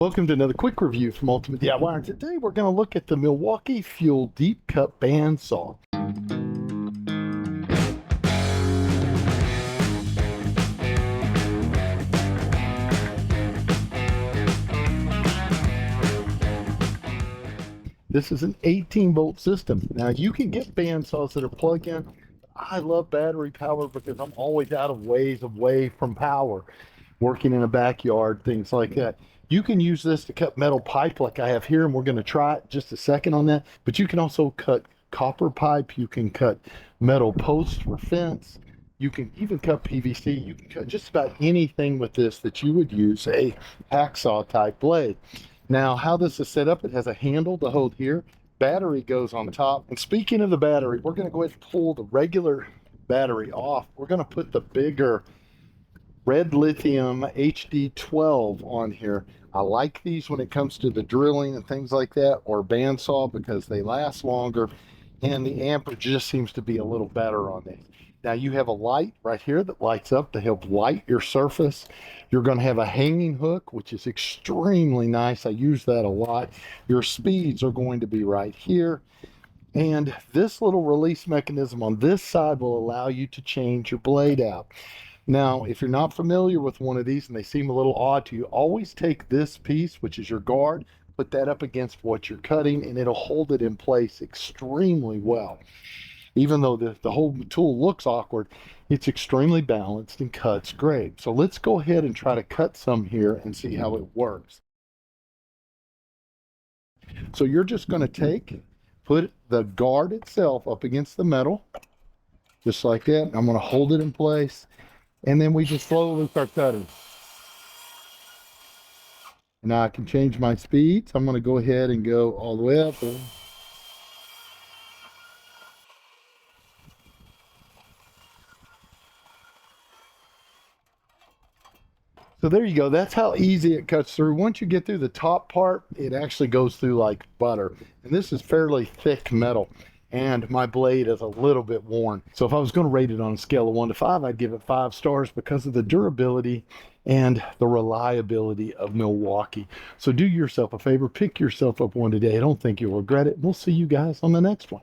Welcome to another quick review from Ultimate DIY. And today we're going to look at the Milwaukee Fuel Deep Cut Bandsaw. This is an 18-volt system. Now you can get bandsaws that are plug-in. I love battery power because I'm always out of ways away from power, working in a backyard, things like that. You can use this to cut metal pipe like I have here, and we're going to try it just a second on that. But you can also cut copper pipe. You can cut metal posts for fence. You can even cut PVC. You can cut just about anything with this that you would use a hacksaw type blade. Now, how this is set up, it has a handle to hold here. Battery goes on top. And speaking of the battery, we're going to go ahead and pull the regular battery off. We're going to put the bigger red lithium HD12 on here. I like these when it comes to the drilling and things like that, or bandsaw, because they last longer and the amperage just seems to be a little better on these. Now you have a light right here that lights up to help light your surface. You're going to have a hanging hook, which is extremely nice. I use that a lot. Your speeds are going to be right here. And this little release mechanism on this side will allow you to change your blade out. Now, if you're not familiar with one of these and they seem a little odd to you, always take this piece, which is your guard, put that up against what you're cutting, and it'll hold it in place extremely well. Even though the whole tool looks awkward, it's extremely balanced and cuts great. So let's go ahead and try to cut some here and see how it works. So you're just going to put the guard itself up against the metal, just like that. I'm going to hold it in place. And then we just slowly start cutting. Now I can change my speeds. I'm going to go ahead and go all the way up. So there you go. That's how easy it cuts through. Once you get through the top part, it actually goes through like butter. And this is fairly thick metal, and my blade is a little bit worn. So if I was going to rate it on a scale of 1 to 5, I'd give it 5 stars because of the durability and the reliability of Milwaukee. So do yourself a favor, pick yourself up one today. I don't think you'll regret it. We'll see you guys on the next one.